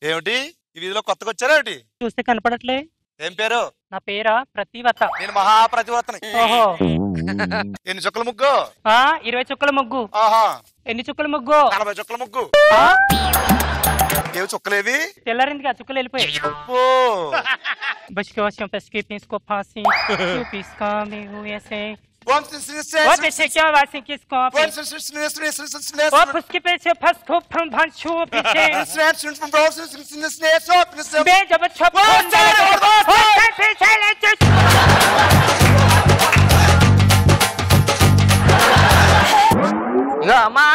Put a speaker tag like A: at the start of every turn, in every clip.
A: ఏమిటి ఈ వీధిలో కొత్తగా వచ్చారా ఏమిటి?
B: చూస్తే కనపడట్లే.
A: ఏం పేరు?
B: నా పేరా ప్రతివత.
A: నేను మహాప్రతివతని.
B: ఓహో.
A: ఎన్ని చుక్కల ముగ్గు?
B: 20 చుక్కల ముగ్గు.
A: ఆహా.
B: ఎన్ని చుక్కల ముగ్గు?
A: 40 చుక్కల ముగ్గు. ఏవి చుక్కలేవి?
B: తెల్లారిందిగా చుక్కలు వెళ్ళిపోయాయి.
C: అమ్మా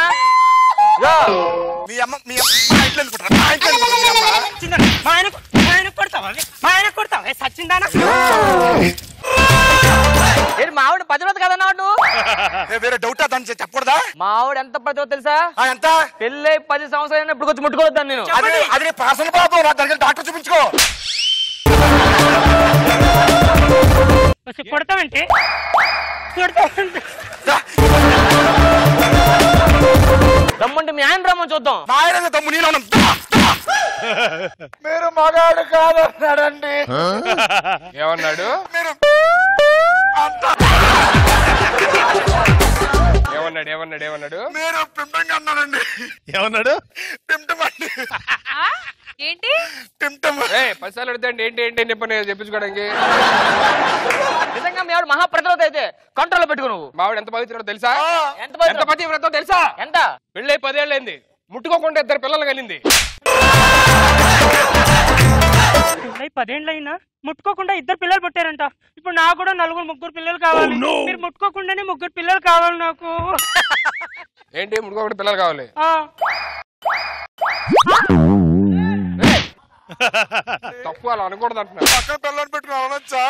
C: మావిడ పతివ్రత కదన్నా
A: వేరే డౌట్ దాన్ని చెప్పకూడదా?
C: మావిడ ఎంత పతివ్రత తెలుసా? ఎంత? పెళ్ళై 10 సంవత్సరాలు ఇప్పుడు వచ్చి ముట్టుకోవద్దాను నేను.
A: అది పాసన బాబు, డాక్టర్ చూపించుకో.
B: కొడతావంటే
C: దమ్ముంటే మీ ఆయన రమ్మని చూద్దాం.
A: మా ఆయన దమ్ము నేను మీరు మగాడు కాదన్నాడండి.
D: ఏమన్నాడు? ఏమన్నాడు ఏమన్నాడు ఏమన్నాడు?
A: మీరు పింటంగా అన్నాడండి. ఏమన్నాడు? పింటం అండి.
E: ఏంటి
D: టిమ్టమ్? 10 సార్లు అడుగుతాండి ఏంటి ఏంటి చెప్పని చెప్పించుకోవడానికి.
C: నిజంగా మీ ఆవిడ మహాప్రతివ్రత అయితే కంట్రోల్ పెట్టుకో. నువ్వు
D: మావిడ ఎంత పవిత్రతో తెలుసా?
C: ఎంత
D: పతివ్రతో తెలుసా?
C: ఎంత?
D: పెళ్ళై 10 ఏళ్ళైంది, ముట్టుకోకుండా 2 పిల్లలు కలిగింది.
B: 10 ఏళ్ళైనా ముట్టుకోకుండా 2 పిల్లలు పుట్టారంట. ఇప్పుడు నాకు కూడా 4 పిల్లలు కావాలి. మీరు ముట్టుకోకుండానే 3 పిల్లలు కావాలి నాకు.
D: ఏంటి ముట్టుకోకుండా పిల్లలు కావాలి? తప్పు అలా అనకూడదు అంటున్నా.
A: పక్కన పిల్లలు పెట్టుకుని అనొచ్చా?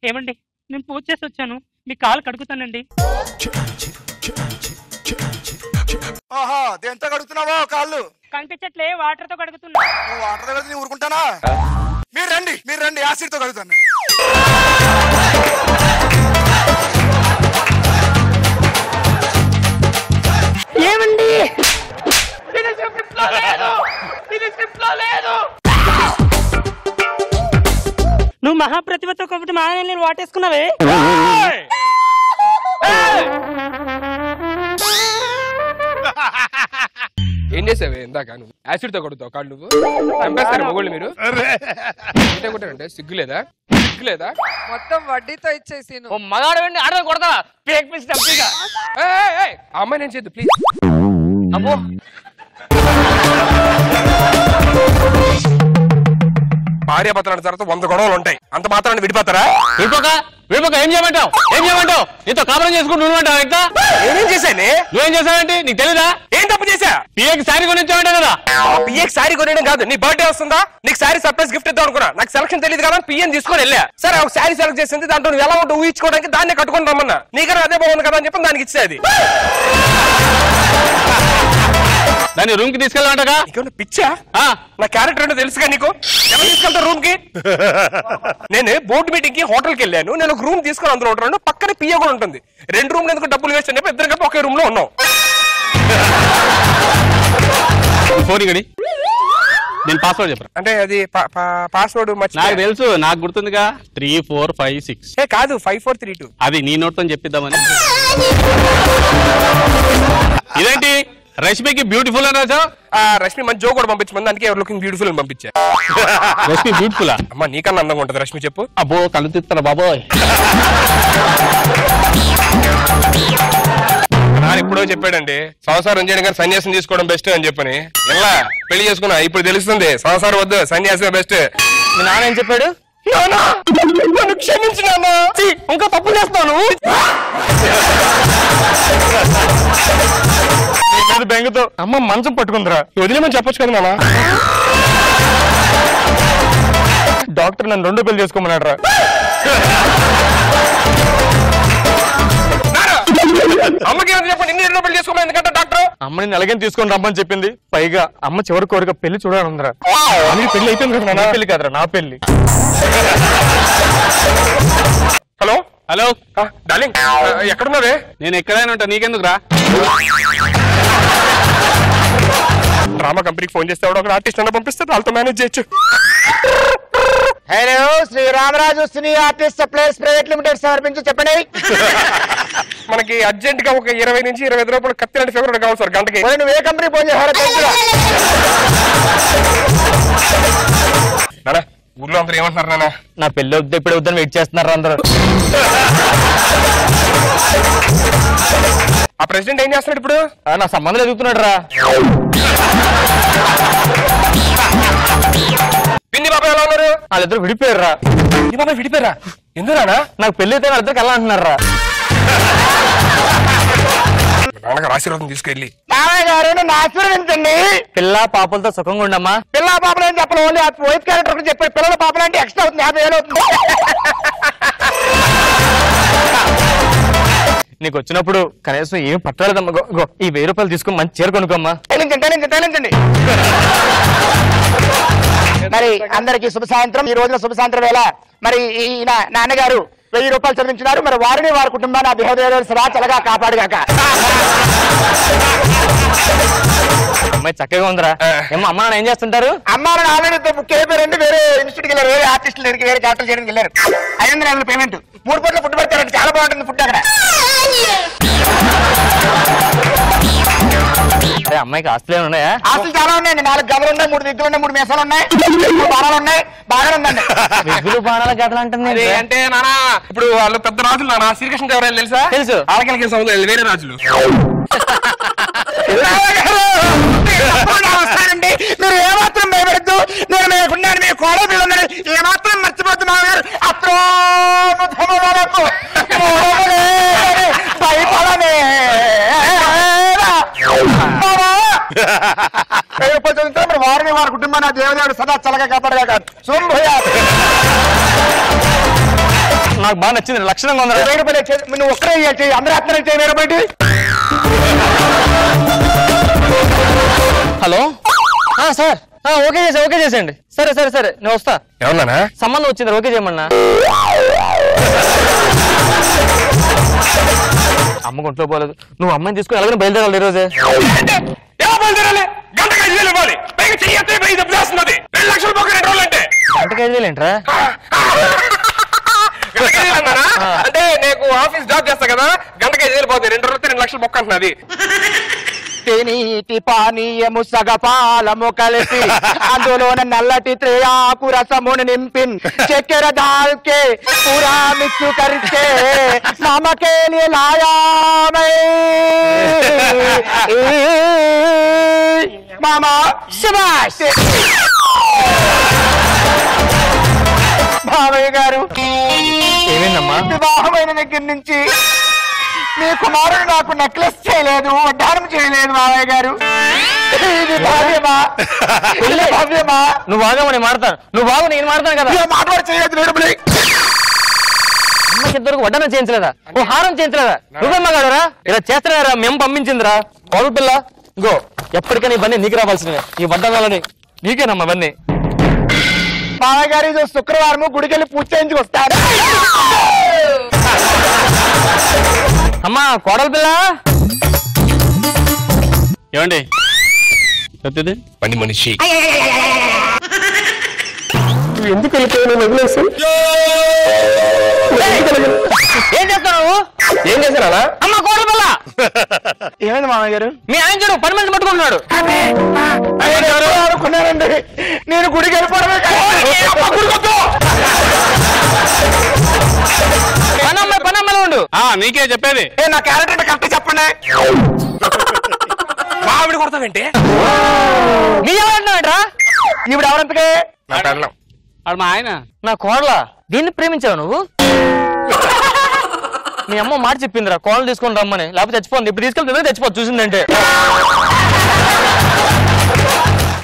B: ఏమండి నేను పూజ చేసి వచ్చాను, మీ కాలు కడుగుతానండి.
A: ఆహా, దేంతో కడుగుతున్నావా కాళ్ళు?
B: కనిపించట్లే, వాటర్ తో కడుగుతున్నా.
A: వాటర్ తో కడిగి ఊరుకుంటానా? మీరు రండి యాసిడ్ తో కడుగుతాను.
B: ఏమండి నువ్వు మహాప్రతిభతో కాబట్టి మా ఆయన నేను వాటేసుకున్నావే.
D: ఏం చేసావే ఇందాక? నువ్వు యాసిడ్ తో కొడుతావు కాళ్ళు? నువ్వు చంపేస్తారు మొగుళ్ళు మీరు. అంటే సిగ్గులేదా?
E: మొత్తం వడ్డీతో ఇచ్చేసి
C: మగాడు వెండి ఆడదాం కొడతా.
D: అమ్మాయి నేను చేద్దు ప్లీజ్.
C: అమ్మో
D: భార్యాభర్తల తర్వాత 100 గొడవలు ఉంటాయి, అంత మాత్రాన్ని విడిపోతారా?
C: విడిపోక ఏం చేయమంటావు? నీతో కాపురం చేసుకుంటూ నువ్వుంటావు. ఇంకా
D: నేనేం చేశానే?
C: నువ్వేం చేసావంటే నీకు తెలీదా?
D: ఏం తప్పు చేశా?
C: పిఏకి శారీ కొనిచ్చావంట కదా.
D: పిఏకి శారీ కొనేయడం కాదు, నీ బర్త్డే వస్తుందా, నీకు శారీ సర్ప్రైజ్ గిఫ్ట్ ఇద్దాం అనుకున్నా. నాకు సెలక్షన్ తెలియదు కదా, పిఎని తీసుకొని వెళ్ళా. సరే ఒక శారీ సెలెక్ట్ చేసింది, దాంట్లో నువ్వు ఎలా ఉంటావు ఊహించుకోవడానికి దాన్ని కట్టుకొని రమ్మన్నా. నీకన్నా అదే బాగుంది కదా అని చెప్పి దానికి ఇచ్చేది.
C: దాన్ని రూమ్ కి తీసుకెళ్ళమంటగా.
D: పిచ్చా? నా క్యారెక్టర్ ఏంటో తెలుసుగా నీకు? ఎవరు తీసుకెళ్తారు రూమ్ కి? నేను బోర్డు మీటింగ్ కి హోటల్కి వెళ్ళాను. నేను ఒక రూమ్ తీసుకొని అందులో ఉంటాను, పక్కనే పిఏ కూడా ఉంటుంది. 2 రూమ్లు ఎందుకు డబ్బులు వేస్ట్ అని చెప్పి 2 కలిపి ఒకే రూమ్ లో ఉన్నాం.
C: ఫోన్ గడి నేను పాస్వర్డ్ చెప్పరా?
D: అంటే అది పాస్వర్డ్
C: నాకు తెలుసు, నాకు గుర్తుందిగా. 3 4 5 6
D: కాదు 5 4 3 2.
C: అది నీ నోట్తో చెప్పిద్దామని. ఇదేంటి రష్మికి బ్యూటిఫుల్ అని రాజా?
D: రష్మి మంచి జోక్ కూడా పంపించమంది, అందుకే లుకింగ్ బ్యూటిఫుల్ అని పంపించా.
C: రష్మి బ్యూటిఫుల్
D: అమ్మా? నీకన్నా అందంగా ఉంటది రష్మి, చెప్పు.
C: అబ్బో కళ్ళు తిస్తారా బాబోయ్.
D: నాన్న ఎప్పుడో చెప్పాడండి సంసారం చేయడం కానీ సన్యాసం తీసుకోవడం బెస్ట్ అని చెప్పని. ఎలా పెళ్లి చేసుకున్నా ఇప్పుడు తెలుస్తుంది సంసారం వద్దు సన్యాసమే బెస్ట్.
C: మీ నాన్న ఏం చెప్పాడు?
D: క్షమించు నాన్న,
C: ఇంకా తప్పు చేస్తాను.
D: బెంగతో అమ్మ మంచం పట్టుకుందిరా, వదిలేమని చెప్పొచ్చు కదా నాన్న. డాక్టర్ నన్ను 2 పెళ్లి చేసుకోమన్నాడు రా. అమ్మకి చెప్పండి, ఇన్ని 2 పెళ్లి చేసుకోమని ఎందుకంటే డాక్టర్ అమ్మని నెలగని తీసుకొని రమ్మని చెప్పింది. పైగా అమ్మ చివరి కోరిక పెళ్లి చూడాలందరా. పెళ్లి అయిపోయింది కదా. నా పెళ్లి కాదురా, నా పెళ్లి. హలో
C: హలో
D: డార్లింగ్, ఎక్కడున్నావే?
C: నేను ఎక్కడైనా ఉంటా, నీకెందుకు రా?
D: డ్రామా కంపెనీకి ఫోన్ చేస్తే ఒక ఆర్టిస్ట్ అన్న పంపిస్తే వాళ్ళతో మేనేజ్ చేయొచ్చు.
F: Hello, Sriramaraju cine artist supplies private limited సమర్పించి చెప్పండి.
D: మనకి అర్జెంట్ గా ఒక 20 నుంచి 25 రూపాయలు కత్తి లాంటి ఫేవరెట్ కావాలి సార్ గంటకి.
F: నువ్వు ఏ కంపెనీ ఫోన్ చేశారో
D: నానా ఊర్లో అందరూ ఏమంటున్నారు నాన్న?
C: నా పెళ్లి వద్దు ఇప్పుడు వద్దని వెయిట్ చేస్తున్నారు అందరూ.
D: ఆ ప్రెసిడెంట్ ఏం చేస్తున్నాడు ఇప్పుడు?
C: నా సంబంధం ఎదుగుతున్నాడు రా.
D: పిన్ని బాబాయ్ ఎలా ఉన్నారు?
C: వాళ్ళిద్దరు విడిపోయారు రా.
D: పిన్ని బాబాయ్ విడిపోయారా? ఎందుకురా?
C: నాకు పెళ్లి అయితే వాళ్ళిద్దరికి ఎలా అంటున్నారు రా.
D: నాన్నగారు ఆశీర్వాదం తీసుకెళ్ళి
F: గారు నన్ను ఆశీర్వదించండి.
C: పిల్ల పాపలతో సుఖంగా ఉండమ్మా.
F: పిల్ల పాపలు అని చెప్పాలి, ఓన్లీ వైఫ్ క్యారెక్టర్ చెప్పాడు. పిల్లల పాపలు అంటే ఎక్స్ట్రా అవుతుంది, 50,000 అవుతుంది.
C: నీకు వచ్చినప్పుడు కనీసం ఏం పట్టలేదమ్మా. ఈ 1000 రూపాయలు తీసుకుని మంచి చీర కొనుకోమ్మా.
F: తేలించండి. మరి అందరికి శుభ సాయంత్రం. ఈ రోజున శుభ సాయంత్రం వేళ మరి ఈయన నాన్నగారు 1000 రూపాయలు చదివించినారు. మరి వారిని వారి కుటుంబాన్ని ఆ దేవదేవుడు సదా చల్లగా కాపాడుగాక.
C: అమ్మాయి చక్కగా ఉందిరా. ఏమో అమ్మ నాన్న ఏం చేస్తుంటారు?
F: అమ్మ నాన్న ఆల్రెడీ బుక్ అయిపోయారండి. వేరే ఇన్స్టిట్యూట్కి వెళ్ళారు, వేరే ఆర్టిస్టుల దగ్గరికి, వేరే క్యారెక్టర్ చేయడానికి వెళ్ళారు. 500 పేమెంట్. 3 పూట్ల ఫుడ్ పెడతారండి, చాలా బాగుంటుంది ఫుడ్ అక్కడ.
C: అమ్మాయికి ఆస్తులు ఏమైనా ఉన్నాయా?
F: ఆస్తులు చాలా ఉన్నాయండి. 4 గదులు ఉన్నాయి, 3 దిగ్గులు ఉన్నాయి, 3 మేసాలు ఉన్నాయి, 3 బాణాలు ఉన్నాయి. బాగానే ఉందండి.
C: విగ్గులు బాణాల గదలు అంటుంది
D: అంటే నానా ఇప్పుడు వాళ్ళు పెద్ద రాజులు నానా. శ్రీకృష్ణ దేవరాయలు తెలుసా?
C: తెలుసు.
D: ఆలకలకి సముద్రం వేరే రాజులు.
F: వస్తానండి, మీరు ఏమాత్రం భయపడద్దు. నేను మీకున్నాను, మీ కోడలు మీరు ఉన్నాను. ఏమాత్రం మర్చిపోద్దు మామగారు. అత్రోకు భయపడనే మరి వారిని వారి కుటుంబాన్ని దేవదేవుడు సదా చల్లగా కాపాడగా కాదు.
C: నాకు బాగా నచ్చింది, లక్షణంగా ఉంది.
F: 1000 రూపాయలు నువ్వు ఒక్కరే చేయి, అందరూ అత్తనే చేయి. 1000 రూపాయలు.
C: హలో సార్, ఓకే చేసేయండి. సరే నేను వస్తా.
D: ఏమన్నా
C: సంబంధం వచ్చింది, ఓకే చేయమన్నా. అమ్మ ఒంట్లో పోలేదు. నువ్వు అమ్మాయిని తీసుకుని ఎలాగైనా బయలుదేరాలి ఈ రోజే.
D: గంటకి 5,000 ఇవ్వాలి. పైగా చెయ్యి 2 లక్షలు పోక 2 రోజులు అంటే
C: గంటకి 5,000 ఏంట్రా?
D: అంటే నేను ఆఫీస్ జాబ్ చేస్తా కదా, గంటకి 5,000 పోతాయి. 2 రోజులతో 2 లక్షలు బొక్క అంటున్నది.
F: నీటి పానీయము సగపాలము కలిపి అందులోన నల్లటి త్రేయాకు రసమును నింపిన్ చక్కెర దాల్కే పూరా మిక్స్ కరికే నమకే లాయామై మామా శభాష్. బావయ్య గారు,
C: ఏమైందమ్మా?
F: వివాహమైన దగ్గర నుంచి మీ కుమారుడు నాకు నెక్లెస్ చేయలేదు, వడ్డానం చేయలేదు. మావయ్య గారు, ఇది భావ్యమా? భావ్యమా?
C: నువ్వు బాగా నేను మాడతాను, నేను మాడతాను కదా.
F: మాట్లాడి చేయలేదు.
C: అమ్మకి ఇద్దరు వడ్డానం చేయించలేదా? ఓ హారం చేయించలేదా? నువ్వేమ్మా కాదురా ఇలా చేస్తున్నారా? మేము పంపించిందిరా కోడల పిల్ల. ఇంకో ఎప్పటికైనా ఇవన్నీ నీకు రావాల్సినవి. ఈ వడ్డానాలని నీకేనమ్మా ఇవన్నీ.
F: మావయ్య గారు, ఇది శుక్రవారం గుడికెళ్ళి పూజ చేయించుకొస్తాడు.
C: అమ్మా కోడల పిల్ల. ఏమండి
D: పని మనిషి
C: ఎందుకు ఏం చేస్తున్నావు?
D: ఏం చేశారా?
C: అమ్మ కోడల పిల్ల.
F: ఏమైంది మామయ్య గారు?
C: మీ ఆయన చూడు 10 మంది పట్టుకుంటున్నాడు.
F: అనుకున్నానండి, నేను గుడికి వెళ్ళిపోవడమే.
C: పనమ్మలో ఉండు.
D: నీకే చెప్పేది.
F: నా క్యారెక్టర్ కరెక్ట్ చెప్పండి.
D: ఆవిడ కొడతావంటే
C: నీ ఎవరంటావేంట్రా?
F: ఈవిడ ఎవరంతకే?
D: నా పెళ్ళం.
C: మా ఆయన నా కోడల. దీన్ని ప్రేమించావు నువ్వు? మీ అమ్మ మాట చెప్పిందిరా కోడలు తీసుకొని రమ్మని, లేకపోతే చచ్చిపోతుంది. ఇప్పుడు తీసుకెళ్తే చచ్చిపోతుంది చూసిందంటే.